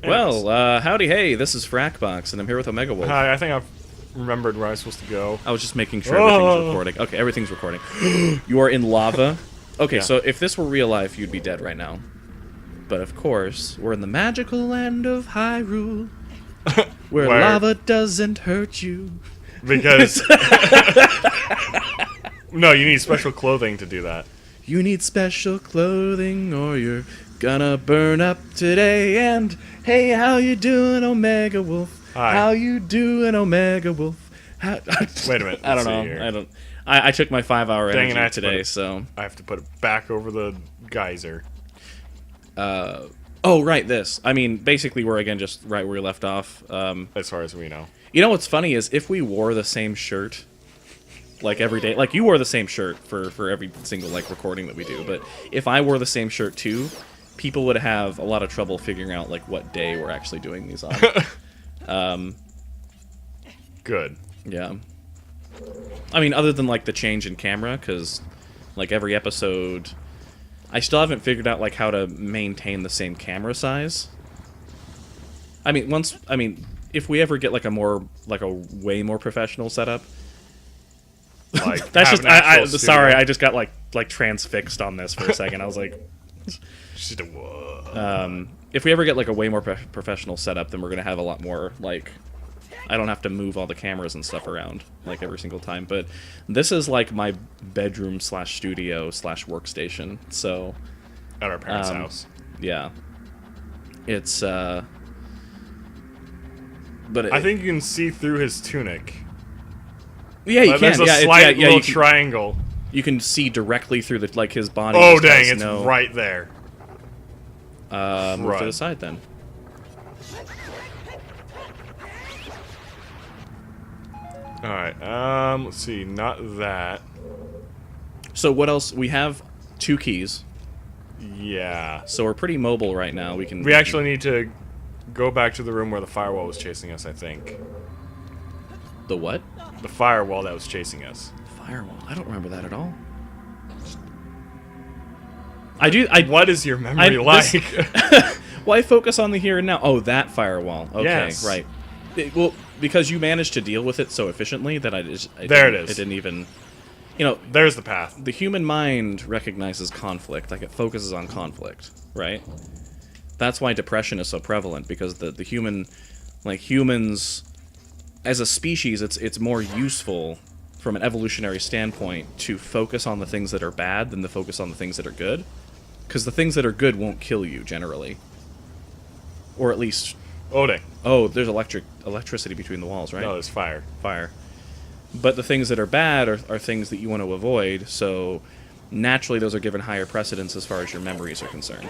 Well, howdy hey, this is Frakbox, and I'm here with OmegaWolf. Hi, I think I've remembered where I was supposed to go. I was just making sure everything's recording. Okay, everything's recording. You are in lava. Okay, so if this were real life, you'd be dead right now. But of course, we're in the magical land of Hyrule, where lava doesn't hurt you. Because... No, you need special clothing to do that. You need special clothing or you're gonna burn up today. And hey, how you doing, OmegaWolf? Hi. How you doing, OmegaWolf? Wait a minute. I don't know. Here. I took my 5-hour Dang energy it, today, so I have to put it back over the geyser. oh, right, this. I mean, basically, we're again just right where we left off. As far as we know. You know what's funny is if we wore the same shirt, like every day, like you wore the same shirt for every single like recording that we do, but if I wore the same shirt too, people would have a lot of trouble figuring out like what day we're actually doing these on. Good. Yeah. I mean, other than like the change in camera, because like every episode, I still haven't figured out like how to maintain the same camera size. I mean, if we ever get like a way more professional setup. Like, that's just sorry, I just got like transfixed on this for a second. I was like, if we ever get like a way more professional setup, then we're gonna have a lot more like, I don't have to move all the cameras and stuff around like every single time. But this is like my bedroom / studio / workstation. So at our parents' house. Yeah, it's but I think you can see through his tunic. Yeah, you can. There's a slight little triangle. You can see directly through the like his body. Oh dang! It's right there. Move to the side then. All right. Let's see. Not that. So what else? We have 2 keys. Yeah. So we're pretty mobile right now. We actually need to go back to the room where the firewall was chasing us. I think. The what? The firewall that was chasing us. Firewall? I don't remember that at all. What is your memory like? Why focus on the here and now? Oh, that firewall. Okay, yes. Right. Well, because you managed to deal with it so efficiently that it is. It didn't even. You know, there's the path. The human mind recognizes conflict, like it focuses on conflict, right? That's why depression is so prevalent, because the human, like humans, as a species, it's more useful from an evolutionary standpoint to focus on the things that are bad than to focus on the things that are good, because the things that are good won't kill you generally, or at least. Oh, there's electricity between the walls, right? No, there's fire. Fire. But the things that are bad are things that you want to avoid, so naturally those are given higher precedence as far as your memories are concerned.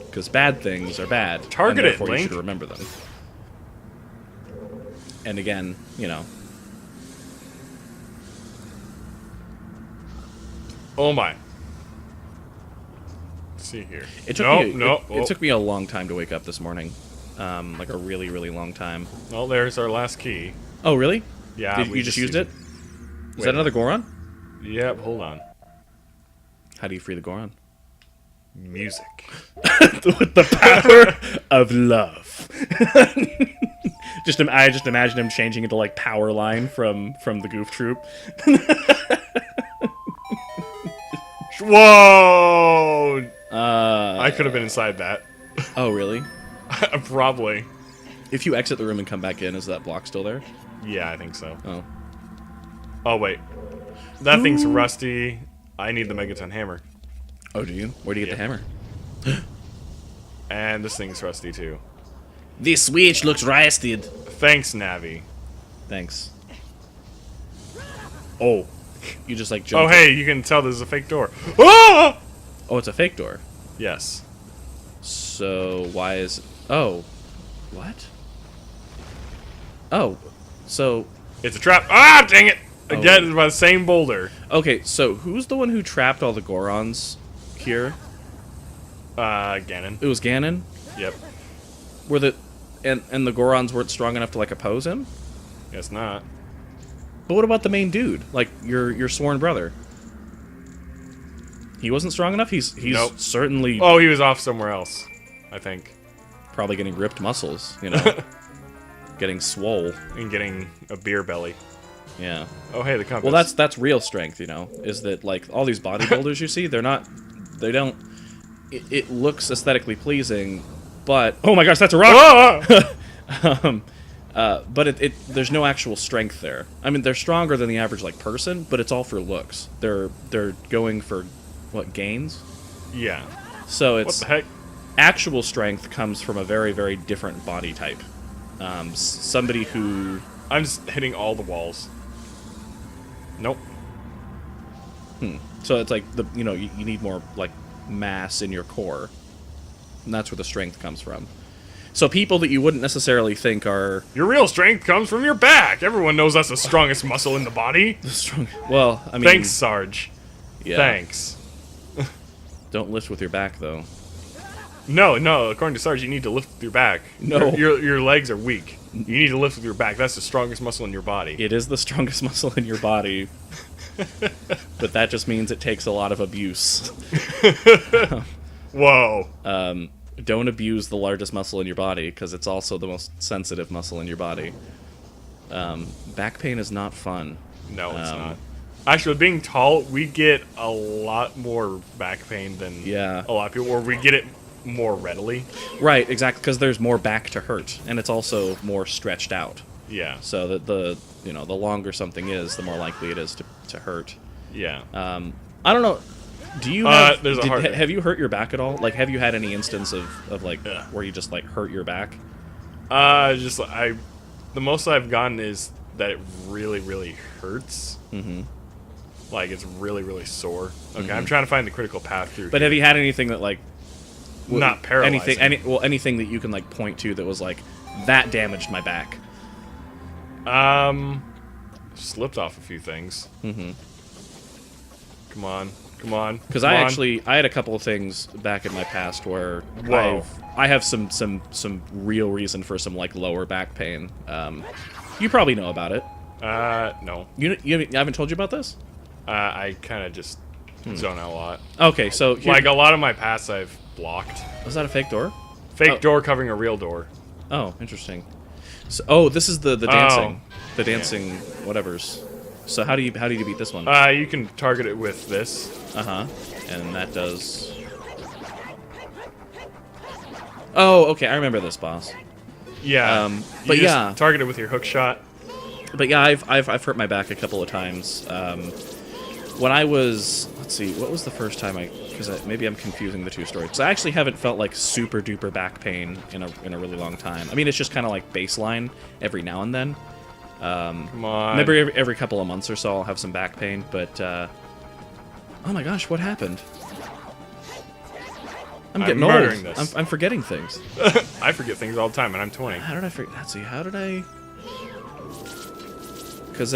Because bad things are bad, and therefore Link. You should remember them. And again, you know. Oh my. Let's see here. It took me a long time to wake up this morning. Like a really, really long time. Well, there's our last key. Oh, really? Yeah. You just used it? Is that another Goron? Yep, hold on. How do you free the Goron? Music. With the power of love. I just imagine him changing into like Power Line from the Goof Troop. Whoa! I could have been inside that. Oh, really? Probably. If you exit the room and come back in, is that block still there? Yeah, I think so. Oh. Oh, wait. That thing's rusty. I need the Megaton hammer. Oh, do you? Where do you get the hammer? And this thing's rusty, too. This switch looks rusted. Thanks, Navi. Thanks. Oh. You just, like, jumped. Oh, hey, you can tell this is a fake door. Ah! Oh, it's a fake door. Yes. So, why is... Oh. What? Oh. So... It's a trap. Ah, dang it! Again, it's by the same boulder. Okay, so who's the one who trapped all the Gorons here? Ganon. It was Ganon? Yep. Were the... And the Gorons weren't strong enough to, like, oppose him? Guess not. But what about the main dude? Like, your sworn brother? He wasn't strong enough? He's nope. Certainly... Oh, he was off somewhere else, I think. Probably getting ripped muscles, you know, getting swole. And getting a beer belly. Yeah. Oh, hey, the compass. Well, that's real strength, you know, is that, like, all these bodybuilders you see, they don't, it looks aesthetically pleasing, but, oh my gosh, that's a rock! But there's no actual strength there. I mean, they're stronger than the average, like, person, but it's all for looks. They're going for, what, gains? Yeah. So What the heck? actual strength comes from a very, very different body type. Somebody who... I'm just hitting all the walls. Nope. So it's like, you need more, like, mass in your core. And that's where the strength comes from. So people that you wouldn't necessarily think are... Your real strength comes from your back. Everyone knows that's the strongest muscle in the body. strong. Well, I mean... Thanks, Sarge. Yeah. Thanks. Don't lift with your back, though. No, according to Sarge, you need to lift with your back. No. Your legs are weak. You need to lift with your back. That's the strongest muscle in your body. It is the strongest muscle in your body. But that just means it takes a lot of abuse. Whoa. Don't abuse the largest muscle in your body, because it's also the most sensitive muscle in your body. Back pain is not fun. No, it's not. Actually, being tall, we get a lot more back pain than Yeah. a lot of people, or we get it more readily. Right, exactly, because there's more back to hurt, and it's also more stretched out. Yeah. So that the longer something is, the more likely it is to hurt. Yeah. I don't know. Do you have, there's a heart there. have you hurt your back at all? Like, have you had any instance of like Yeah. where you just like hurt your back? The most I've gotten is that it really, really hurts. Mm-hmm. Like, it's really, really sore. Okay, I'm trying to find the critical path through. But have you had anything that like Not paralyzing. Anything that you can like point to that was like that damaged my back? Slipped off a few things. Mm-hmm. Come on. Because I had a couple of things back in my past where Whoa. I have some real reason for some like lower back pain. You probably know about it. No. You haven't told you about this? I kind of just zone out a lot. Okay, so Like, a lot of my paths I've blocked. was that a fake door? Fake door covering a real door. Oh, interesting. So, this is the dancing, whatever's. So how do you beat this one? You can target it with this. And that does. Oh, okay, I remember this boss. Yeah. but you just yeah. target it with your hook shot. But yeah, I've hurt my back a couple of times. When I was, let's see, what was the first time because maybe I'm confusing the two stories. Because I actually haven't felt like super duper back pain in a really long time. I mean, it's just kind of like baseline every now and then. Come on. Maybe every couple of months or so I'll have some back pain, but oh my gosh, what happened? I'm getting old. murdering this. I'm forgetting things. I forget things all the time, and I'm 20. How did I forget? Let's see, how did I... Because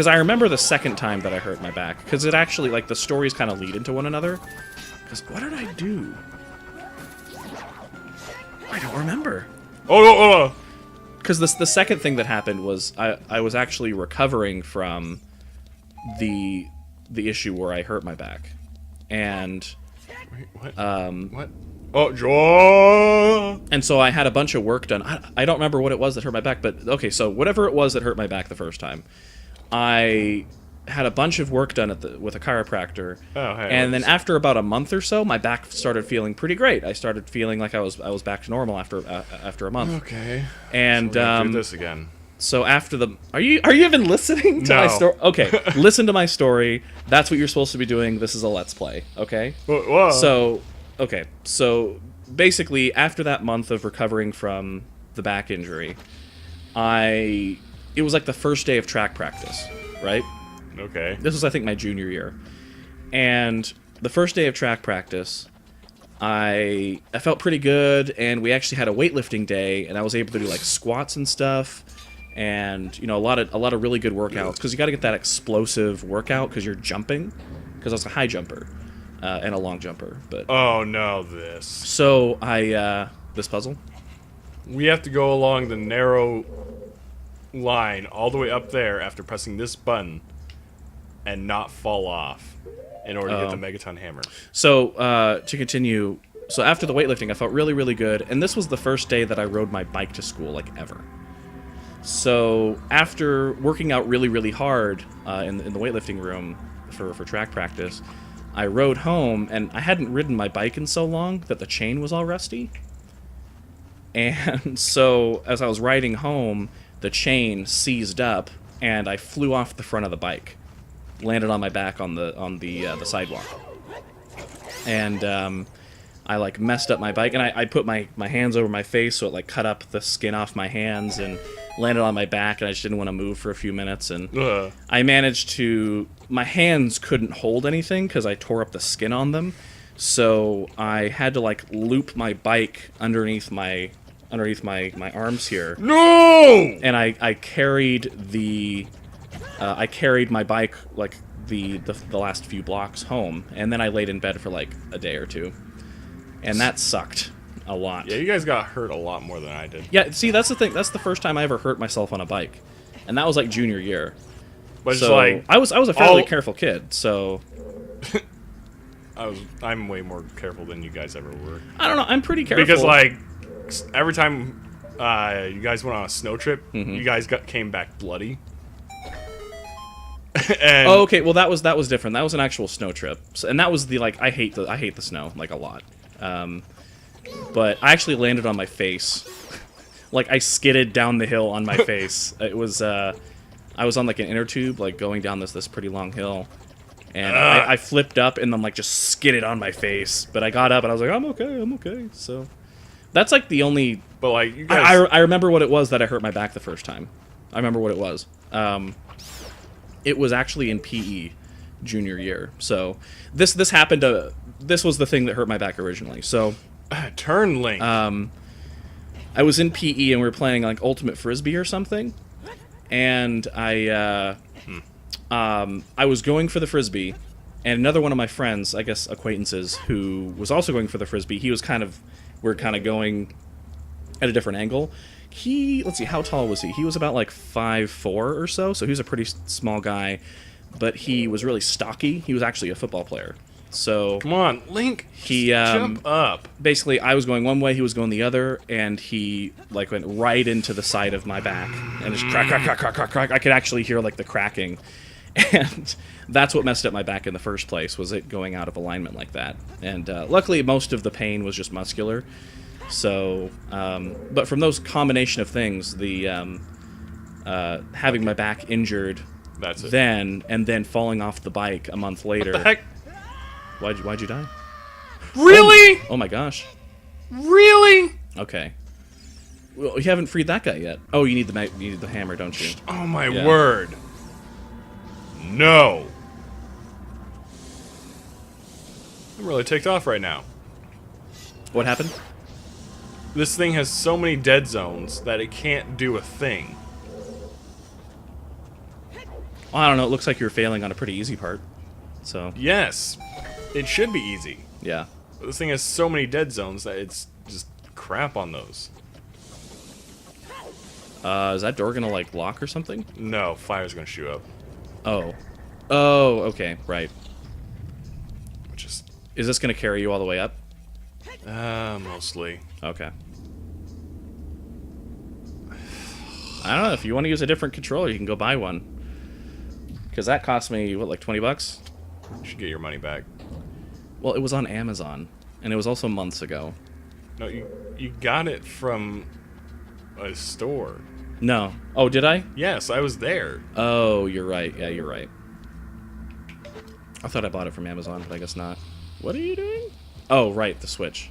I remember the second time that I hurt my back. Because it actually, like, the stories kind of lead into one another. Because what did I do? I don't remember. Oh! Because the second thing that happened was I was actually recovering from the issue where I hurt my back. And... Wait, what? What? Oh, draw! And so I had a bunch of work done. I don't remember what it was that hurt my back, but okay, so whatever it was that hurt my back the first time, I had a bunch of work done with a chiropractor. Oh, hey, and then after about a month or so, my back started feeling pretty great. I started feeling like I was back to normal after a month. Okay. And so we're gonna do this again. So after the are you even listening to my story? Okay, listen to my story. That's what you're supposed to be doing. This is a let's play. Okay. Whoa. So basically, after that month of recovering from the back injury, it was like the first day of track practice, right? Okay. This was, I think, my junior year. And the first day of track practice, I felt pretty good, and we actually had a weightlifting day, and I was able to do like squats and stuff, and a lot of really good workouts, because you got to get that explosive workout because you're jumping, because I was a high jumper and a long jumper. But oh no, this. So this puzzle. We have to go along the narrow line all the way up there after pressing this button and not fall off in order to get the Megaton hammer. So to continue, So after the weightlifting, I felt really, really good. And this was the first day that I rode my bike to school, like, ever. So after working out really, really hard in the weightlifting room for track practice, I rode home, and I hadn't ridden my bike in so long that the chain was all rusty. And so as I was riding home, the chain seized up, and I flew off the front of the bike, landed on my back on the sidewalk, and I like messed up my bike, and I put my hands over my face, so it like cut up the skin off my hands and landed on my back, and I just didn't want to move for a few minutes, and I managed to. My hands couldn't hold anything because I tore up the skin on them, so I had to like loop my bike underneath my arms here. No! And I carried I carried my bike like the last few blocks home, and then I laid in bed for like a day or two, and that sucked a lot. Yeah, you guys got hurt a lot more than I did. Yeah, see, that's the thing. That's the first time I ever hurt myself on a bike, and that was like junior year. But so it's like I was a fairly careful kid, so I'm way more careful than you guys ever were. I don't know. I'm pretty careful Because like every time you guys went on a snow trip, you guys came back bloody. And oh, okay. Well, that was different. That was an actual snow trip, so, and that was the like I hate the snow like a lot. But I actually landed on my face, like I skidded down the hill on my face. It was I was on like an inner tube, like going down this pretty long hill, and I flipped up and then like just skidded on my face. But I got up and I was like, I'm okay. So that's like the only. But like you guys, I remember what it was that I hurt my back the first time. I remember what it was. It was actually in PE junior year. So this happened to this was the thing that hurt my back originally. So turn link. I was in PE and we were playing like Ultimate Frisbee or something, and I was going for the frisbee, and another one of my friends, I guess acquaintances, who was also going for the frisbee. He was we're kind of going at a different angle. Let's see, how tall was he? He was about like 5'4" or so he was a pretty small guy, but he was really stocky. He was actually a football player. So come on, Link, he jump up. Basically, I was going one way, he was going the other, and he like went right into the side of my back, and just crack. I could actually hear like the cracking, and that's what messed up my back in the first place, was it going out of alignment like that. And luckily, most of the pain was just muscular. So, but from those combination of things, the having my back injured, that's it. Then falling off the bike a month later. What the heck? Why'd you die? Really? Oh my gosh. Really? Okay. Well, you haven't freed that guy yet. Oh, you need the hammer, don't you? Oh my word. No. I'm really ticked off right now. What happened? This thing has so many dead zones that it can't do a thing. Well, I don't know. It looks like you're failing on a pretty easy part. So. Yes. It should be easy. Yeah. But this thing has so many dead zones that it's just crap on those. Is that door gonna like lock or something? No, fire's gonna shoot up. Oh. Oh, okay, right. Which is this gonna carry you all the way up? Mostly. Okay. I don't know, if you want to use a different controller, you can go buy one. Because that cost me, what, like 20 bucks? You should get your money back. Well, it was on Amazon, and it was also months ago. No, you got it from a store. No. Oh, did I? Yes, I was there. Oh, you're right. Yeah, you're right. I thought I bought it from Amazon, but I guess not. What are you doing? Oh, right, the switch.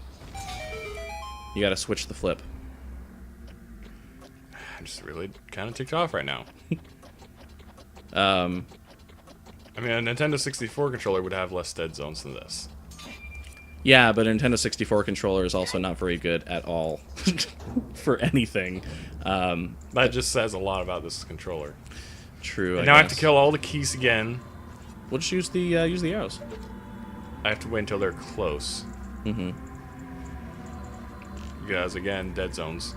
You gotta switch the flip. I'm just really kind of ticked off right now. I mean, a Nintendo 64 controller would have less dead zones than this. Yeah, but a Nintendo 64 controller is also not very good at all for anything. That just says a lot about this controller. True. And now I have to kill all the keys again. We'll just use the arrows. I have to wait until they're close. Mm-hmm. Because again, dead zones.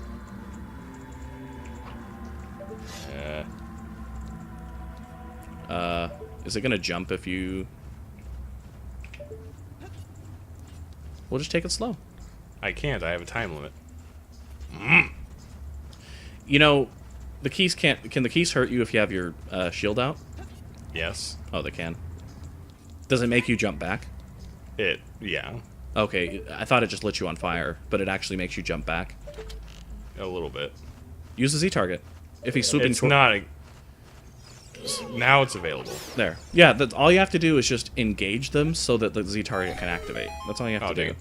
Is it gonna jump if you? We'll just take it slow. I can't. I have a time limit. You know, the keys can't... Can the keys hurt you if you have your shield out? Yes. Oh, they can. Does it make you jump back? Yeah. Okay, I thought it just lit you on fire, but it actually makes you jump back. A little bit. Use the Z target. If he's swooping It's not... Now it's available. There. Yeah, all you have to do is just engage them so that the Z target can activate. That's all you have to do.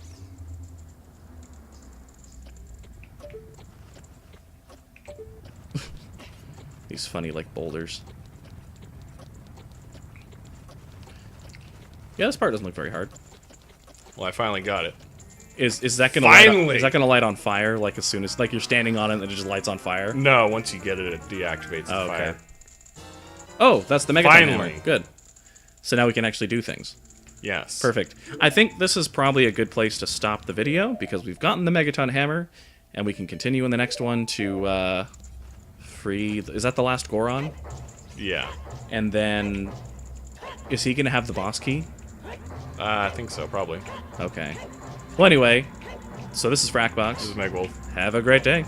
These funny, like, boulders. Yeah, this part doesn't look very hard. Well, I finally got it. Is that gonna Finally! is that gonna light on fire like as soon as like you're standing on it and it just lights on fire? No, once you get it, it deactivates the fire. Oh, that's the Megaton Finally. hammer. Good. So now we can actually do things. Yes. Perfect. I think this is probably a good place to stop the video because we've gotten the Megaton hammer, and we can continue in the next one to free. Is that the last Goron? Yeah. And then, is he gonna have the boss key? I think so, probably. Okay. Well, anyway, so this is Frakbox. This is MegWolf. Have a great day.